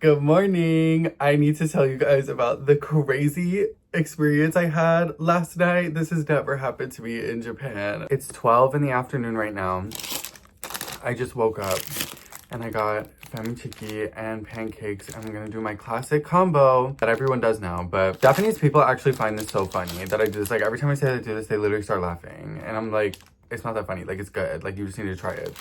Good morning. I need to tell you guys about the crazy experience I had last night. This has never happened to me in Japan. It's 12 in the afternoon right now. I just woke up and I got famichiki and pancakes. And I'm gonna do my classic combo that everyone does now. But Japanese people actually find this so funny that I just like every time I say I do this, they literally start laughing. And I'm like, it's not that funny. Like, it's good. Like, you just need to try it.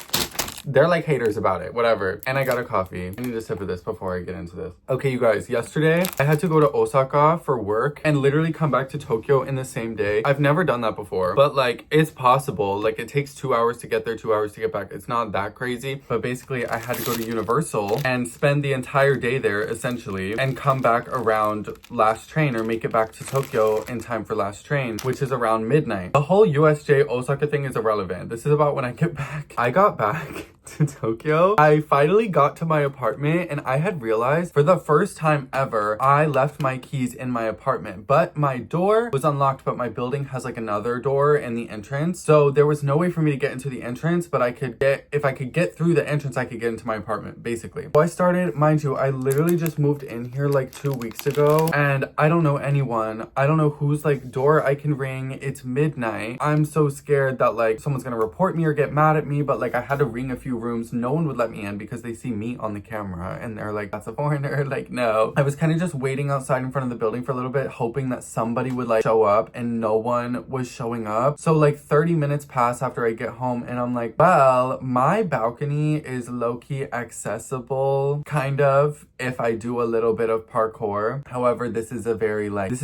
They're like haters about it, whatever. And I got a coffee. I need a sip of this before I get into this. Okay, you guys, yesterday I had to go to Osaka for work and literally come back to Tokyo in the same day. I've never done that before, but like it's possible. Like it takes 2 hours to get there, 2 hours to get back. It's not that crazy, but basically I had to go to Universal and spend the entire day there essentially and come back around last train or make it back to Tokyo in time for last train, which is around midnight. The whole USJ Osaka thing is irrelevant. This is about when I get back. I got back to Tokyo. I finally got to my apartment and I had realized for the first time ever, I left my keys in my apartment, but my door was unlocked, but my building has like another door in the entrance. So there was no way for me to get into the entrance, but if I could get through the entrance, I could get into my apartment basically. So I started, mind you, I literally just moved in here like 2 weeks ago and I don't know anyone. I don't know whose like door I can ring. It's midnight. I'm so scared that like someone's gonna report me or get mad at me, but like I had to ring a few rooms. No one would let me in because they see me on the camera and they're like, that's a foreigner. Like, no. I was kind of just waiting outside in front of the building for a little bit, hoping that somebody would like show up, and no one was showing up. So like 30 minutes pass after I get home and I'm like, well, my balcony is low-key accessible, kind of, if I do a little bit of parkour. However, this is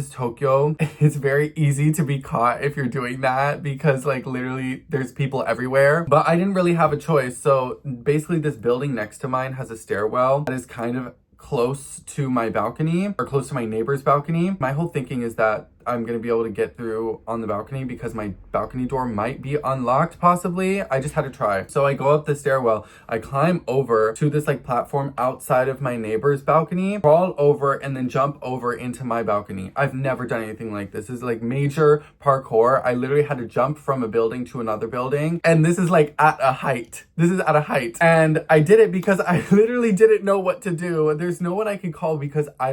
Tokyo. It's very easy to be caught if you're doing that because like literally there's people everywhere. But I didn't really have a choice. So basically this building next to mine has a stairwell that is kind of close to my balcony or close to my neighbor's balcony. My whole thinking is that I'm gonna be able to get through on the balcony because my balcony door might be unlocked possibly. I just had to try. So I go up the stairwell, I climb over to this like platform outside of my neighbor's balcony, crawl over and then jump over into my balcony. I've never done anything like this. This is like major parkour. I literally had to jump from a building to another building. And this is like at a height. This is at a height. And I did it because I literally didn't know what to do. There's no one I can call because I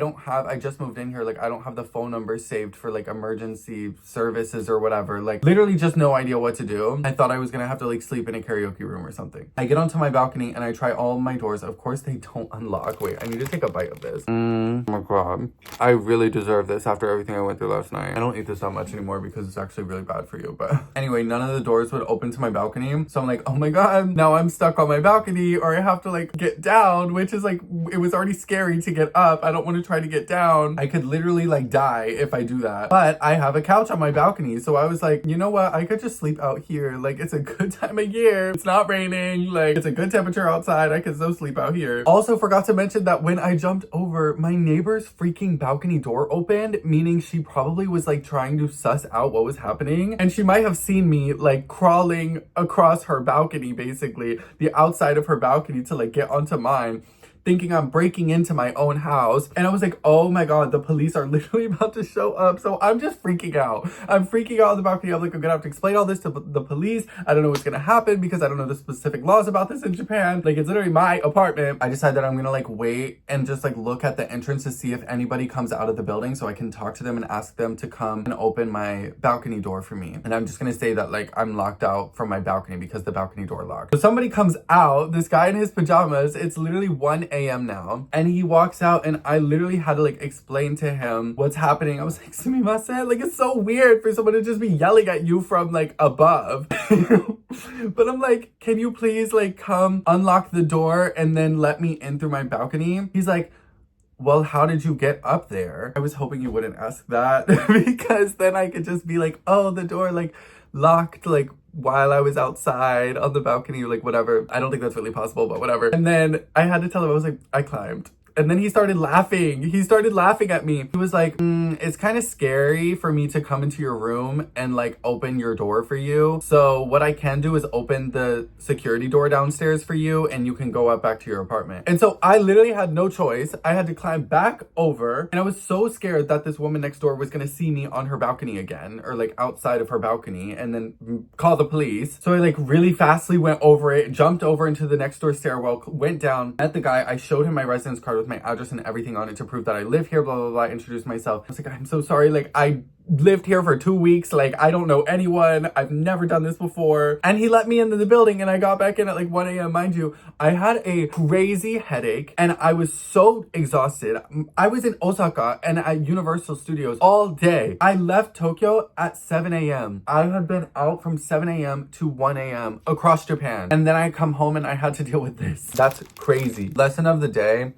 just moved in here. Like I don't have the phone number saved for like emergency services or whatever. Like literally just no idea what to do. I thought I was gonna have to like sleep in a karaoke room or something. I get onto my balcony and I try all my doors. Of course they don't unlock. Wait, I need to take a bite of this. Oh my god. I really deserve this after everything I went through last night. I don't eat this that much anymore because it's actually really bad for you. But anyway, none of the doors would open to my balcony. So I'm like, oh my god, now I'm stuck on my balcony or I have to like get down, which is like, it was already scary to get up. I don't want to try to get down. I could literally like die if I do that. But I have a couch on my balcony. So I was like, you know what? I could just sleep out here. Like it's a good time of year. It's not raining. Like it's a good temperature outside. I could so sleep out here. Also forgot to mention that when I jumped over, my neighbor's freaking balcony door opened, meaning she probably was like trying to suss out what was happening. And she might have seen me like crawling across her balcony, basically the outside of her balcony to like get onto mine, thinking I'm breaking into my own house. And I was like, oh my god, the police are literally about to show up. So I'm just freaking out. I'm freaking out on the balcony. I'm like, I'm gonna have to explain all this to the police. I don't know what's gonna happen because I don't know the specific laws about this in Japan. Like it's literally my apartment. I decided that I'm gonna like wait and just like look at the entrance to see if anybody comes out of the building so I can talk to them and ask them to come and open my balcony door for me. And I'm just gonna say that like I'm locked out from my balcony because the balcony door locked. So somebody comes out, this guy in his pajamas. It's literally 1 a.m. now. And he walks out and I literally had to like explain to him what's happening. I was like, sumimasen, like it's so weird for someone to just be yelling at you from like above. But I'm like, can you please like come unlock the door and then let me in through my balcony? He's like, well, how did you get up there? I was hoping you wouldn't ask that because then I could just be like, oh, the door like locked like while I was outside on the balcony or like whatever. I don't think that's really possible, but whatever. And then I had to tell him, I was like, I climbed. And then he started laughing. He started laughing at me. He was like, it's kind of scary for me to come into your room and like open your door for you. So what I can do is open the security door downstairs for you and you can go up back to your apartment. And so I literally had no choice. I had to climb back over and I was so scared that this woman next door was going to see me on her balcony again or like outside of her balcony and then call the police. So I like really fastly went over it, jumped over into the next door stairwell, went down, met the guy. I showed him my residence card. with my address and everything on it to prove that I live here, blah, blah, blah, introduce myself. I was like, I'm so sorry, like, I lived here for 2 weeks, like, I don't know anyone, I've never done this before. And he let me into the building, and I got back in at like 1 a.m. Mind you, I had a crazy headache, and I was so exhausted. I was in Osaka and at Universal Studios all day. I left Tokyo at 7 a.m. I had been out from 7 a.m. to 1 a.m. across Japan. And then I come home and I had to deal with this. That's crazy. Lesson of the day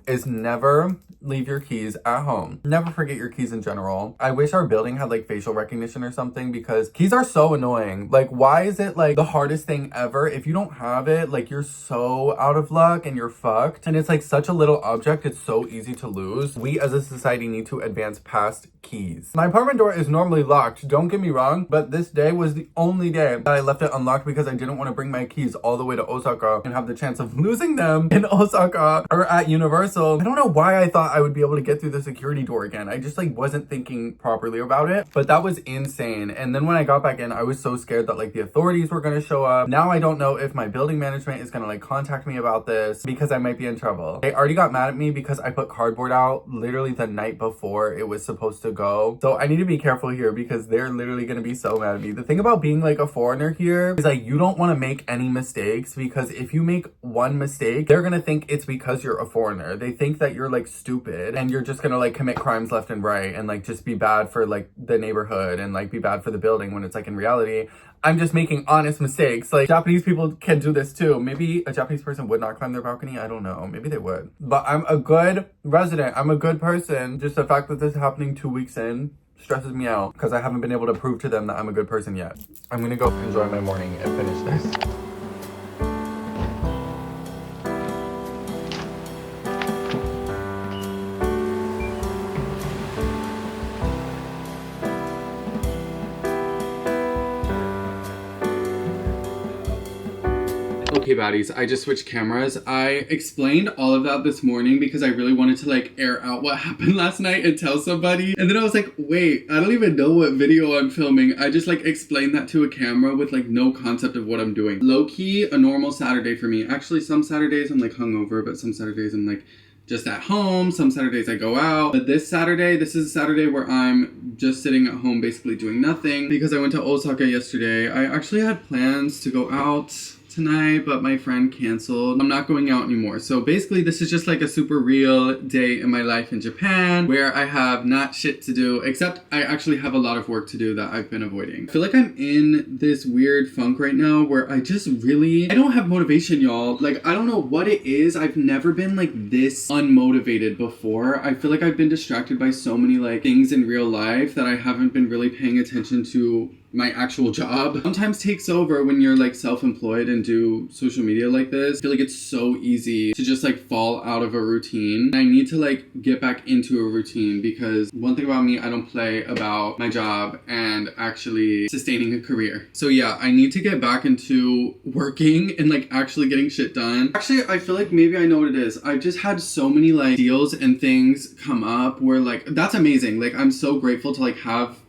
is never leave your keys at home. Never forget your keys in general. I wish our building had like facial recognition or something, because keys are so annoying. Like, why is it like the hardest thing ever? If you don't have it, like, you're so out of luck and you're fucked. And it's like such a little object, it's so easy to lose. We as a society need to advance past keys. My apartment door is normally locked, don't get me wrong, but this day was the only day that I left it unlocked because I didn't want to bring my keys all the way to Osaka and have the chance of losing them in Osaka or at Universal. I don't know why I thought I would be able to get through the security door again. I just like wasn't thinking properly about it, but that was insane. And then when I got back in, I was so scared that like the authorities were going to show up. Now I don't know if my building management is going to like contact me about this because I might be in trouble. They already got mad at me because I put cardboard out literally the night before it was supposed to go. So I need to be careful here because they're literally going to be so mad at me. The thing about being like a foreigner here is like you don't want to make any mistakes, because if you make one mistake, they're going to think it's because you're a foreigner. They think that you're like stupid and you're just going to like commit crimes left and right and like just be bad for like the neighborhood and like be bad for the building, when it's like in reality, I'm just making honest mistakes. Like, Japanese people can do this too. Maybe a Japanese person would not climb their balcony. I don't know. Maybe they would. But I'm a good resident. I'm a good person. Just the fact that this is happening 2 weeks in stresses me out because I haven't been able to prove to them that I'm a good person yet. I'm gonna go enjoy my morning and finish this. Okay, baddies, I just switched cameras. I explained all of that this morning because I really wanted to like air out what happened last night and tell somebody. And then I was like, wait, I don't even know what video I'm filming. I just like explained that to a camera with like no concept of what I'm doing. Low-key, a normal Saturday for me. Actually, some Saturdays I'm like hungover, but some Saturdays I'm like just at home. Some Saturdays I go out. But this Saturday, this is a Saturday where I'm just sitting at home basically doing nothing because I went to Osaka yesterday. I actually had plans to go out tonight, but my friend canceled. I'm not going out anymore. So basically this is just like a super real day in my life in Japan where I have not shit to do, except I actually have a lot of work to do that I've been avoiding. I feel like I'm in this weird funk right now where I don't have motivation, y'all. Like, I don't know what it is. I've never been like this unmotivated before. I feel like I've been distracted by so many like things in real life that I haven't been really paying attention to my actual job. Sometimes takes over when you're like self-employed and do social media like this. I feel like it's so easy to just like fall out of a routine. I need to like get back into a routine because one thing about me, I don't play about my job and actually sustaining a career. So yeah, I need to get back into working and like actually getting shit done. Actually, I feel like maybe I know what it is. I've just had so many like deals and things come up where like, that's amazing. Like, I'm so grateful to like have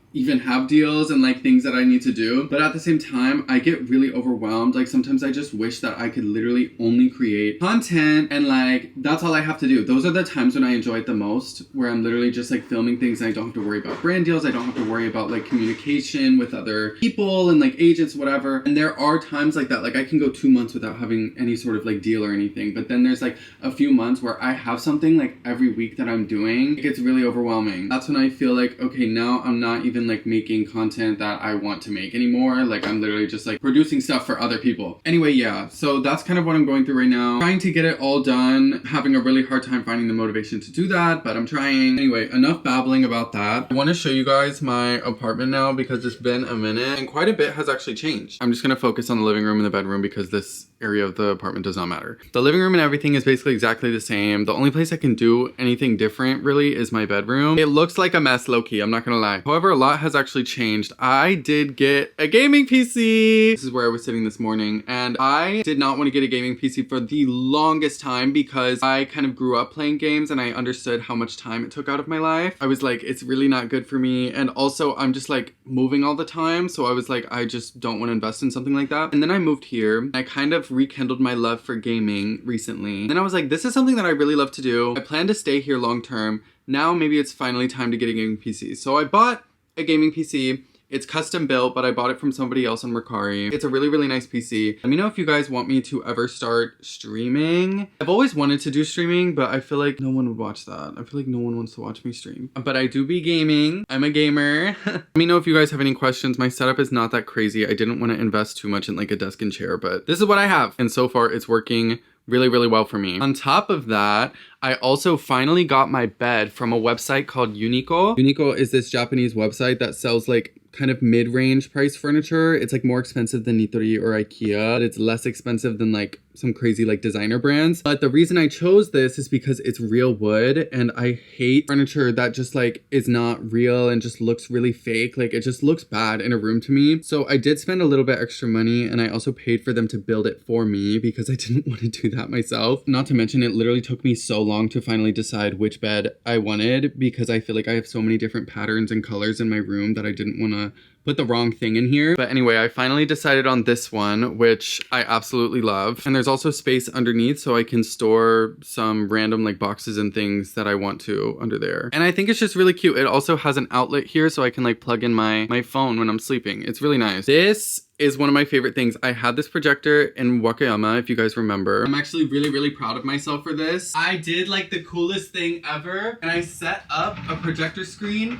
deals and like things that I need to do. But at the same time, I get really overwhelmed. Like, sometimes I just wish that I could literally only create content and like, that's all I have to do. Those are the times when I enjoy it the most, where I'm literally just like filming things and I don't have to worry about brand deals. I don't have to worry about like communication with other people and like agents, whatever. And there are times like that. Like, I can go 2 months without having any sort of like deal or anything. But then there's like a few months where I have something like every week that I'm doing. It gets really overwhelming. That's when I feel like, okay, now I'm not even like making content that I want to make anymore. Like, I'm literally just like producing stuff for other people. Anyway, yeah, so that's kind of what I'm going through right now. Trying to get it all done, having a really hard time finding the motivation to do that, but I'm trying. Anyway, enough babbling about that. I want to show you guys my apartment now because it's been a minute and quite a bit has actually changed. I'm just going to focus on the living room and the bedroom because this area of the apartment does not matter. The living room and everything is basically exactly the same. The only place I can do anything different really is my bedroom. It looks like a mess, low-key, I'm not gonna lie. However, a lot has actually changed. I did get a gaming PC. This is where I was sitting this morning, and I did not want to get a gaming PC for the longest time because I kind of grew up playing games and I understood how much time it took out of my life. I was like, it's really not good for me, and also I'm just like moving all the time, so I was like, I just don't want to invest in something like that. And then I moved here. I kind of rekindled my love for gaming recently. Then I was like, this is something that I really love to do. I plan to stay here long term. Now maybe it's finally time to get a gaming PC. So I bought a gaming PC. It's custom built, but I bought it from somebody else on Mercari. It's a really, really nice PC. Let me know if you guys want me to ever start streaming. I've always wanted to do streaming, but I feel like no one would watch that. I feel like no one wants to watch me stream. But I do be gaming. I'm a gamer. Let me know if you guys have any questions. My setup is not that crazy. I didn't want to invest too much in like a desk and chair, but this is what I have. And so far it's working really, really well for me. On top of that, I also finally got my bed from a website called Uniqlo. Uniqlo is this Japanese website that sells like kind of mid-range price furniture. It's like more expensive than Nitori or IKEA, but it's less expensive than like some crazy like designer brands. But the reason I chose this is because it's real wood, and I hate furniture that just like is not real and just looks really fake. Like it just looks bad in a room to me. So I did spend a little bit extra money, and I also paid for them to build it for me because I didn't want to do that myself. Not to mention it literally took me so long to finally decide which bed I wanted, because I feel like I have so many different patterns and colors in my room that I didn't want to put the wrong thing in here. But anyway, I finally decided on this one, which I absolutely love. And there's also space underneath, so I can store some random like boxes and things that I want to under there. And I think it's just really cute. It also has an outlet here, so I can like plug in my phone when I'm sleeping. It's really nice. This is one of my favorite things. I had this projector in Wakayama, if you guys remember. I'm actually really, really proud of myself for this. I did like the coolest thing ever, and I set up a projector screen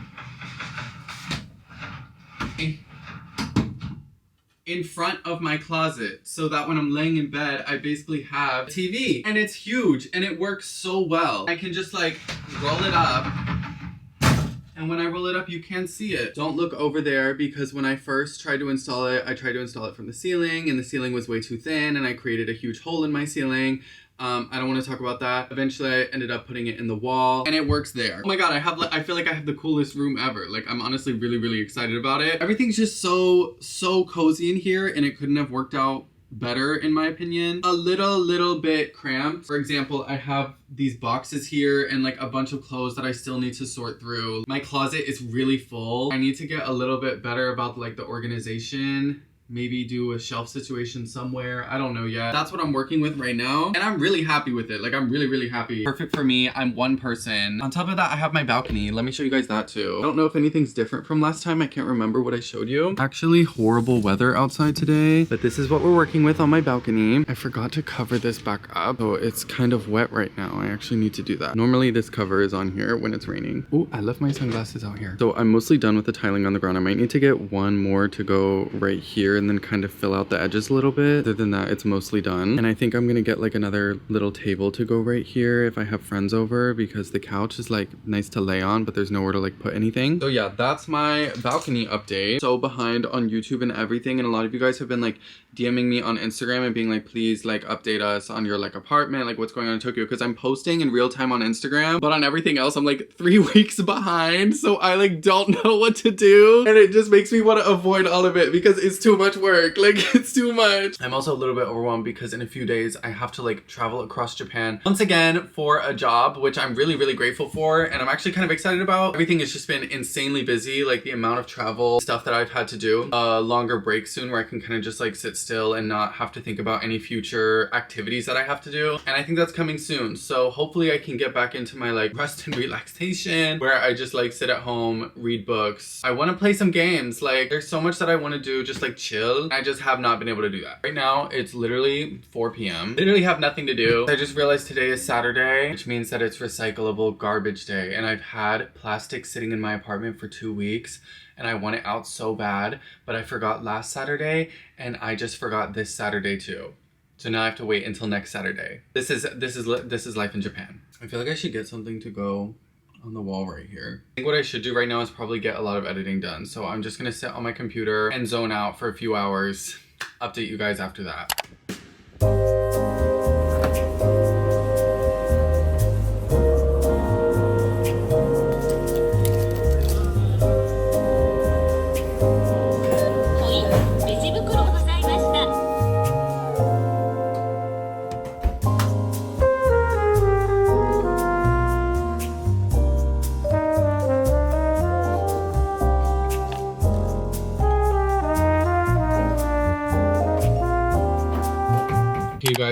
in front of my closet, so that when I'm laying in bed, I basically have a TV, and it's huge and it works so well. I can just like roll it up, and when I roll it up, you can see it. Don't look over there, because when I first tried to install it, I tried to install it from the ceiling, and the ceiling was way too thin, and I created a huge hole in my ceiling. I don't want to talk about that. Eventually I ended up putting it in the wall, and it works there. Oh my god, I feel like I have the coolest room ever. Like, I'm honestly really, really excited about it. Everything's just so cozy in here, and it couldn't have worked out better in my opinion. A little bit cramped. For example, I have these boxes here and like a bunch of clothes that I still need to sort through. My closet is really full. I need to get a little bit better about like the organization. Maybe do a shelf situation somewhere. I don't know yet. That's what I'm working with right now, and I'm really happy with it. Like, I'm really, really happy. Perfect for me. I'm one person. On top of that, I have my balcony. Let me show you guys that too. I don't know if anything's different from last time. I can't remember what I showed you. Actually, horrible weather outside today, but this is what we're working with on my balcony. I forgot to cover this back up, so it's kind of wet right now. I actually need to do that. Normally this cover is on here when it's raining. Oh, I left my sunglasses out here. So I'm mostly done with the tiling on the ground. I might need to get one more to go right here and then kind of fill out the edges a little bit. Other than that, it's mostly done. And I think I'm gonna get like another little table to go right here if I have friends over, because the couch is like nice to lay on, but there's nowhere to like put anything. So yeah, that's my balcony update. So behind on YouTube and everything, and a lot of you guys have been like DMing me on Instagram and being like, please like update us on your like apartment, like what's going on in Tokyo, because I'm posting in real time on Instagram, but on everything else I'm like 3 weeks behind, so I like don't know what to do, and it just makes me want to avoid all of it because it's too much work. Like, it's too much. I'm also a little bit overwhelmed because in a few days I have to like travel across Japan once again for a job, which I'm really, really grateful for, and I'm actually kind of excited about. Everything has just been insanely busy, like the amount of travel stuff that I've had to do. A longer break soon where I can kind of just like sit still and not have to think about any future activities that I have to do, and I think that's coming soon. So hopefully I can get back into my like rest and relaxation where I just like sit at home, read books. I want to play some games. Like, there's so much that I want to do, just like chill. I just have not been able to do that. Right now, it's literally 4 p.m. Literally have nothing to do. I just realized today is Saturday, which means that it's recyclable garbage day. And I've had plastic sitting in my apartment for 2 weeks, and I want it out so bad, but I forgot last Saturday, and I just forgot this Saturday too. So now I have to wait until next Saturday. This is life in Japan. I feel like I should get something to go on the wall right here. I think what I should do right now is probably get a lot of editing done. So I'm just gonna sit on my computer and zone out for a few hours. Update you guys after that.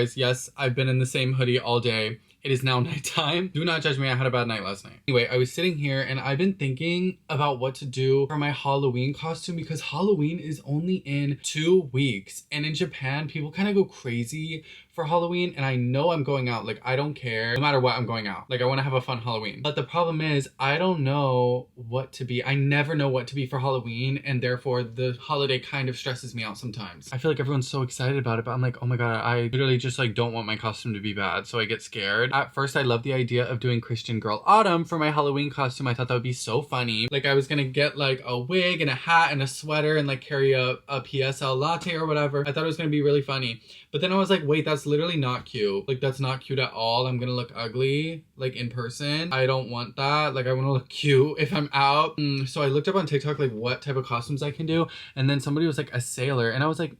guys. Yes, I've been in the same hoodie all day. It is now nighttime. Do not judge me, I had a bad night last night. Anyway, I was sitting here and I've been thinking about what to do for my Halloween costume because Halloween is only in 2 weeks. And in Japan, people kind of go crazy for Halloween, and I know I'm going out. Like, I don't care. No matter what, I'm going out. Like, I want to have a fun Halloween. But the problem is, I don't know what to be. I never know what to be for Halloween, and therefore the holiday kind of stresses me out sometimes. I feel like everyone's so excited about it, but I'm like, oh my god, I literally just like don't want my costume to be bad, so I get scared. At first, I loved the idea of doing Christian Girl Autumn for my Halloween costume. I thought that would be so funny. Like, I was gonna get like a wig and a hat and a sweater and like carry a PSL latte or whatever. I thought it was gonna be really funny. But then I was like, wait, that's literally not cute. Like, that's not cute at all. I'm gonna look ugly, like, in person. I don't want that. Like, I wanna look cute if I'm out. So I looked up on TikTok, like, what type of costumes I can do. And then somebody was like, a sailor. And I was like,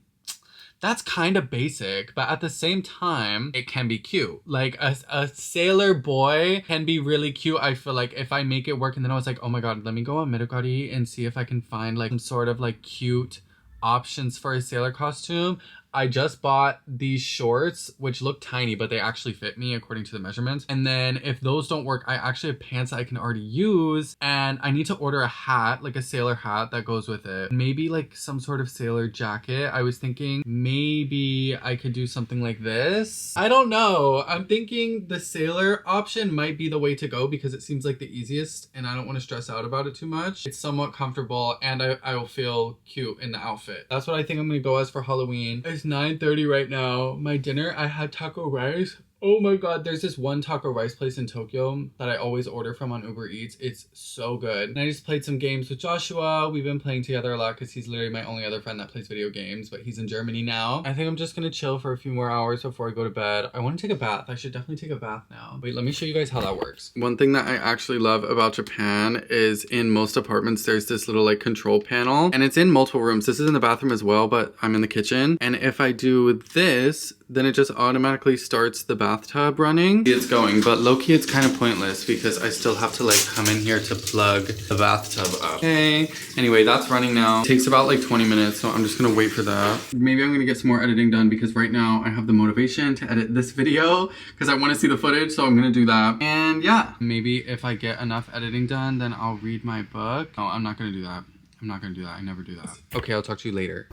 that's kind of basic, but at the same time, it can be cute. Like, a sailor boy can be really cute, I feel like, if I make it work. And then I was like, oh my god, let me go on Mercari and see if I can find, like, some sort of, like, cute options for a sailor costume. I just bought these shorts, which look tiny, but they actually fit me according to the measurements. And then if those don't work, I actually have pants that I can already use. And I need to order a hat, like a sailor hat that goes with it. Maybe like some sort of sailor jacket. I was thinking maybe I could do something like this. I don't know. I'm thinking the sailor option might be the way to go because it seems like the easiest and I don't want to stress out about it too much. It's somewhat comfortable and I will feel cute in the outfit. That's what I think I'm going to go as for Halloween. It's 9:30 right now. My dinner, I had taco rice. Oh my god, there's this one taco rice place in Tokyo that I always order from on Uber Eats. It's so good. And I just played some games with Joshua. We've been playing together a lot because he's literally my only other friend that plays video games, but he's in Germany now. I think I'm just gonna chill for a few more hours before I go to bed. I want to take a bath. I should definitely take a bath now. Wait, let me show you guys how that works. One thing that I actually love about Japan is in most apartments, there's this little like control panel and it's in multiple rooms. This is in the bathroom as well, but I'm in the kitchen. And if I do this, then it just automatically starts the bathtub running. It's going, but low-key it's kind of pointless because I still have to like come in here to plug the bathtub up. Okay, anyway, that's running now. It takes about like 20 minutes, so I'm just gonna wait for that. Maybe I'm gonna get some more editing done because right now I have the motivation to edit this video because I want to see the footage, so I'm gonna do that. And yeah, maybe if I get enough editing done, then I'll read my book. Oh, I'm not gonna do that. I'm not gonna do that. I never do that. Okay, I'll talk to you later.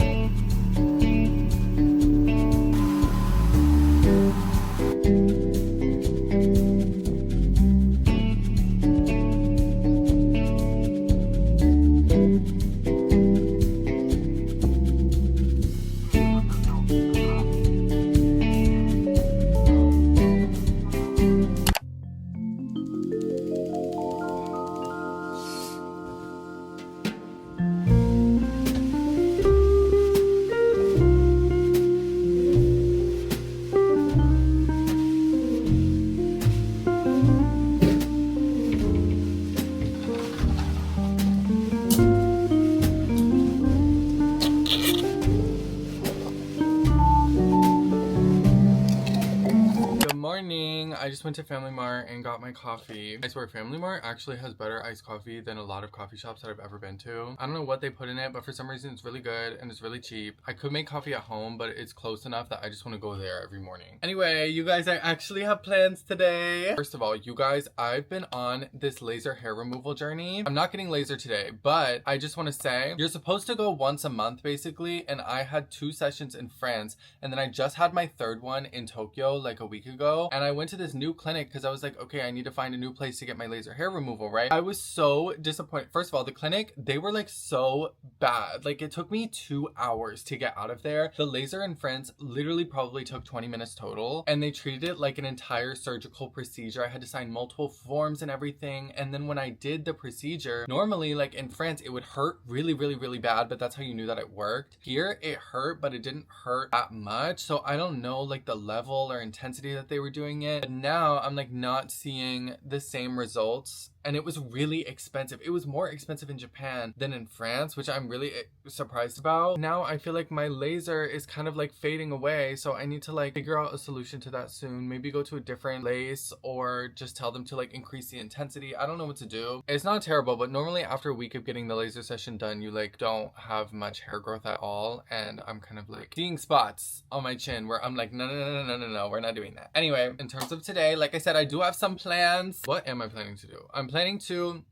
I just went to Family Mart and got my coffee. I swear Family Mart actually has better iced coffee than a lot of coffee shops that I've ever been to. I don't know what they put in it, but for some reason it's really good and it's really cheap. I could make coffee at home, but it's close enough that I just want to go there every morning. Anyway, you guys, I actually have plans today. First of all, you guys, I've been on this laser hair removal journey. I'm not getting laser today, but I just want to say you're supposed to go once a month basically, and I had 2 sessions in France, and then I just had my 3rd one in Tokyo like a week ago, and I went to this new clinic because I was like, okay, I need to find a new place to get my laser hair removal, right? I was so disappointed. First of all, the clinic, they were like so bad. Like, it took me 2 hours to get out of there. The laser in France literally probably took 20 minutes total, and they treated it like an entire surgical procedure. I had to sign multiple forms and everything, and then when I did the procedure, normally like in France it would hurt really really bad, but that's how you knew that it worked. Here it hurt, but it didn't hurt that much, so I don't know like the level or intensity that they were doing it. But now I'm like not seeing the same results and it was really expensive. It was more expensive in Japan than in France, which I'm really surprised about. Now I feel like my laser is kind of like fading away, so I need to like figure out a solution to that soon. Maybe go to a different place or just tell them to like increase the intensity. I don't know what to do. It's not terrible, but normally after a week of getting the laser session done, you like don't have much hair growth at all, and I'm kind of like seeing spots on my chin where I'm like, no, we're not doing that. Anyway, in terms of today, like I said, I do have some plans. What am I planning to do? I'm planning to...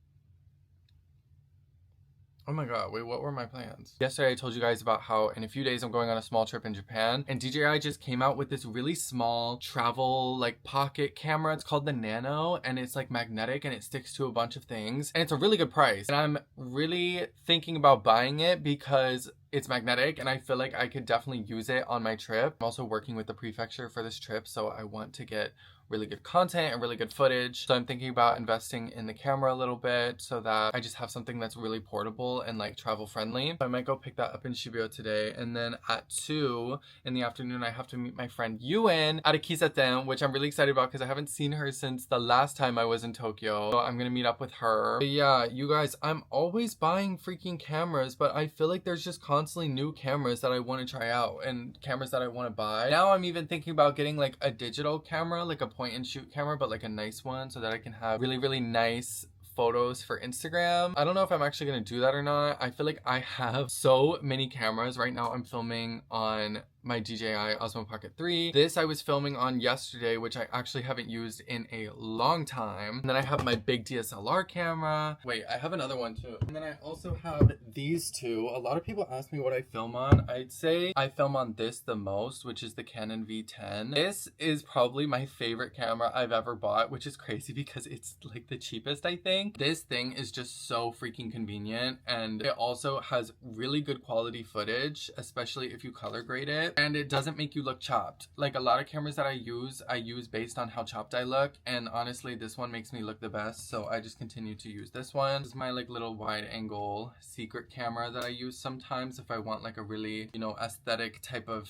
Oh my god, wait, what were my plans? Yesterday I told you guys about how in a few days I'm going on a small trip in Japan, and DJI just came out with this really small travel like pocket camera. It's called the Nano, and it's like magnetic and it sticks to a bunch of things, and it's a really good price. And I'm really thinking about buying it because it's magnetic and I feel like I could definitely use it on my trip. I'm also working with the prefecture for this trip, so I want to get really good content and really good footage. So I'm thinking about investing in the camera a little bit so that I just have something that's really portable and like travel friendly. So I might go pick that up in Shibuya today. And then at 2 in the afternoon, I have to meet my friend Yuen at a Kissaten, which I'm really excited about because I haven't seen her since the last time I was in Tokyo. So I'm gonna meet up with her. But yeah, you guys, I'm always buying freaking cameras, but I feel like there's just constantly new cameras that I want to try out and cameras that I want to buy. Now I'm even thinking about getting like a digital camera, like a point and shoot camera, but like a nice one so that I can have really nice photos for Instagram. I don't know if I'm actually gonna do that or not. I feel like I have so many cameras. Right now I'm filming on my DJI Osmo Pocket 3. This I was filming on yesterday, which I actually haven't used in a long time. And then I have my big DSLR camera. Wait, I have another one too. And then I also have these two. A lot of people ask me what I film on. I'd say I film on this the most, which is the Canon V10. This is probably my favorite camera I've ever bought, which is crazy because it's like the cheapest, I think. This thing is just so freaking convenient, and it also has really good quality footage, especially if you color grade it. And it doesn't make you look chopped. Like a lot of cameras that I use based on how chopped I look, and honestly this one makes me look the best, so I just continue to use this one. This is my like little wide angle secret camera that I use sometimes if I want like a really, you know, aesthetic type of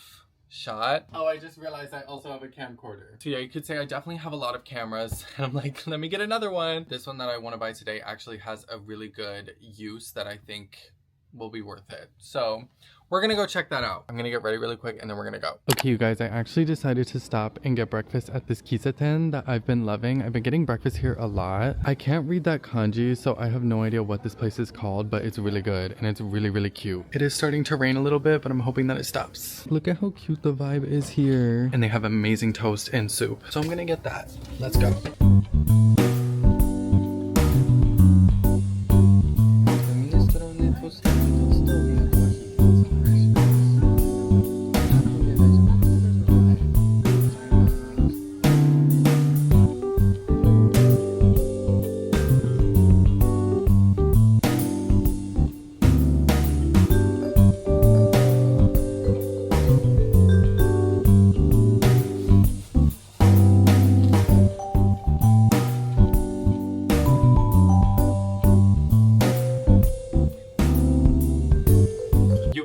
shot. Oh, I just realized I also have a camcorder. So yeah, you could say I definitely have a lot of cameras, and I'm like, let me get another one. This one that I want to buy today actually has a really good use that I think will be worth it. So we're gonna go check that out. I'm gonna get ready really quick and then we're gonna go. Okay, you guys, I actually decided to stop and get breakfast at this Kissaten that I've been loving. I've been getting breakfast here a lot. I can't read that kanji, so I have no idea what this place is called, but it's really good and it's really cute. It is starting to rain a little bit, but I'm hoping that it stops. Look at how cute the vibe is here. And they have amazing toast and soup. So I'm gonna get that. Let's go.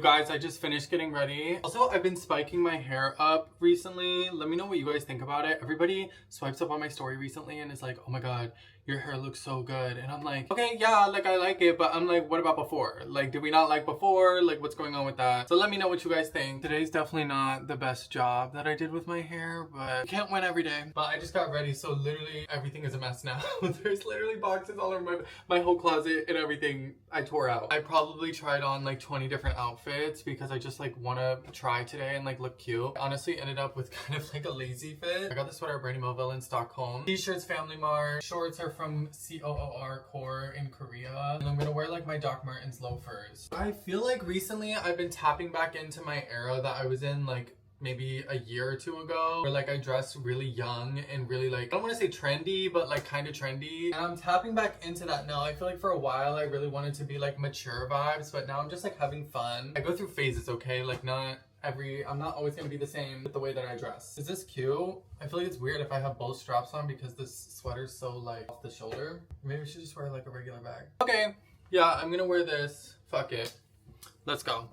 Guys, I just finished getting ready. Also, I've been spiking my hair up recently. Let me know what you guys think about it. Everybody swipes up on my story recently and is like, oh my god, your hair looks so good. And I'm like, okay, yeah, like I like it, but I'm like, what about before? Like, did we not like before? Like, what's going on with that? So let me know what you guys think. Today's definitely not the best job that I did with my hair, but you can't win every day. But I just got ready, so literally everything is a mess now. There's literally boxes all over my whole closet, and everything I tore out. I probably tried on like 20 different outfits because I just like want to try today and like look cute. Honestly, ended up with kind of like a lazy fit. I got this sweater at Brandy Melville in Stockholm. T-shirts Family Mart. Shorts are from COOR Core in Korea. And I'm gonna wear like my Doc Martens loafers. I feel like recently I've been tapping back into my era that I was in like maybe a year or two ago, where like I dressed really young and really like, I don't want to say trendy, but like kind of trendy. And I'm tapping back into that now. I feel like for a while I really wanted to be like mature vibes, but now I'm just like having fun. I go through phases, okay? Like I'm not always gonna be the same with the way that I dress. Is this cute? I feel like it's weird if I have both straps on because this sweater's so like off the shoulder. Maybe I should just wear like a regular bag. Okay, yeah, I'm gonna wear this. Fuck it. Let's go.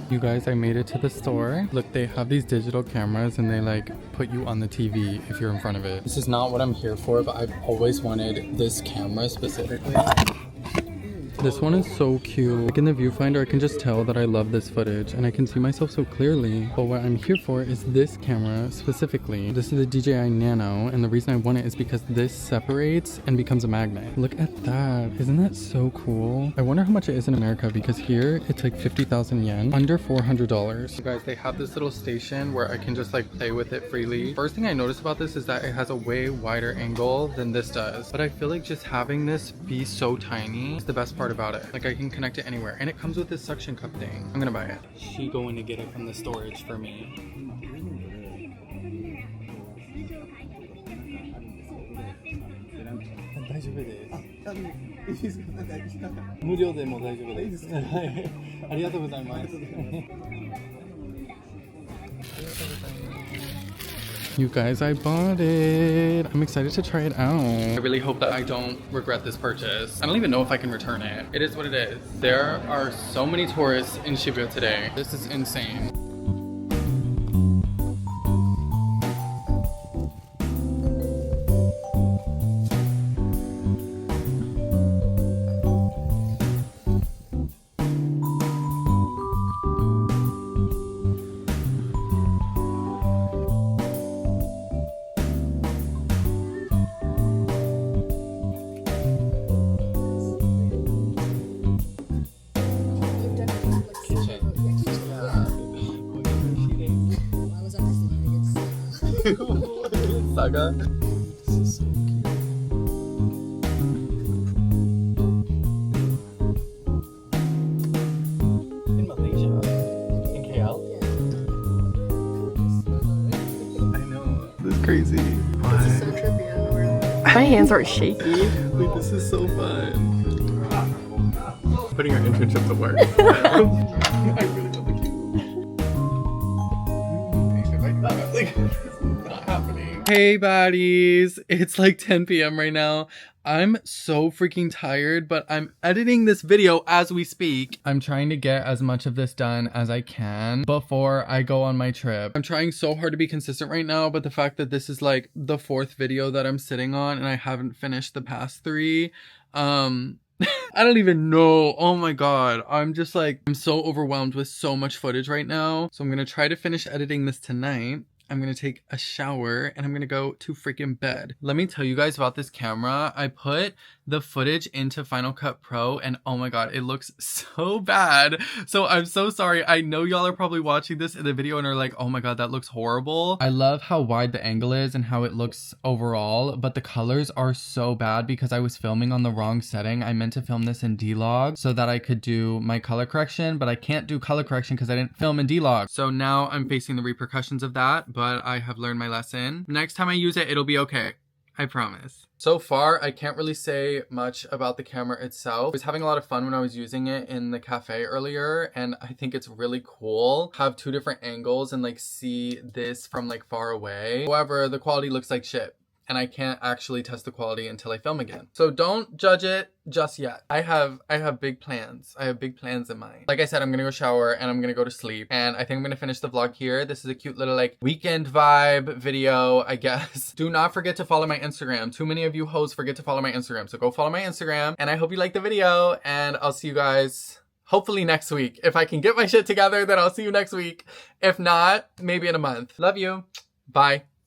You guys, I made it to the store. Look, they have these digital cameras and they like put you on the TV if you're in front of it. This is not what I'm here for, but I've always wanted this camera specifically. This one is so cute. Like in the viewfinder, I can just tell that I love this footage and I can see myself so clearly. But what I'm here for is this camera specifically. This is the DJI Nano, and the reason I want it is because this separates and becomes a magnet. Look at that. Isn't that so cool? I wonder how much it is in America, because here it's like 50,000 yen, under $400. You guys, they have this little station where I can just like play with it freely. First thing I noticed about this is that it has a way wider angle than this does. But I feel like just having this be so tiny is the best part about it. Like I can connect it anywhere, and it comes with this suction cup thing. I'm gonna buy it. She going to get it from the storage for me. You guys, I bought it. I'm excited to try it out. I really hope that I don't regret this purchase. I don't even know if I can return it. It is what it is. There are so many tourists in Shibuya today. This is insane. Saga. This is so cute. In Malaysia? In KL? I know. This is crazy. This is so trippy. My hands are shaky. Wait, this is so fun. Putting our internship to work. I really love the cute. Like, it's not happening. Hey baddies, it's like 10 p.m. right now. I'm so freaking tired, but I'm editing this video as we speak. I'm trying to get as much of this done as I can before I go on my trip. I'm trying so hard to be consistent right now, but the fact that this is like the 4th video that I'm sitting on and I haven't finished the past 3, I don't even know. Oh my god. I'm just like, I'm so overwhelmed with so much footage right now. So I'm gonna try to finish editing this tonight. I'm gonna take a shower and I'm gonna go to freaking bed. Let me tell you guys about this camera. I put the footage into Final Cut Pro and oh my god, it looks so bad. So I'm so sorry. I know y'all are probably watching this in the video and are like, oh my god, that looks horrible. I love how wide the angle is and how it looks overall, but the colors are so bad because I was filming on the wrong setting. I meant to film this in D-Log so that I could do my color correction, but I can't do color correction because I didn't film in D-Log. So now I'm facing the repercussions of that, but I have learned my lesson. Next time I use it, it'll be okay. I promise. So far, I can't really say much about the camera itself. I was having a lot of fun when I was using it in the cafe earlier, and I think it's really cool. Have 2 different angles and like see this from like far away. However, the quality looks like shit, and I can't actually test the quality until I film again. So don't judge it just yet. I have big plans. I have big plans in mind. Like I said, I'm gonna go shower and I'm gonna go to sleep. And I think I'm gonna finish the vlog here. This is a cute little like weekend vibe video, I guess. Do not forget to follow my Instagram. Too many of you hoes forget to follow my Instagram. So go follow my Instagram. And I hope you like the video, and I'll see you guys hopefully next week. If I can get my shit together, then I'll see you next week. If not, maybe in a month. Love you. Bye.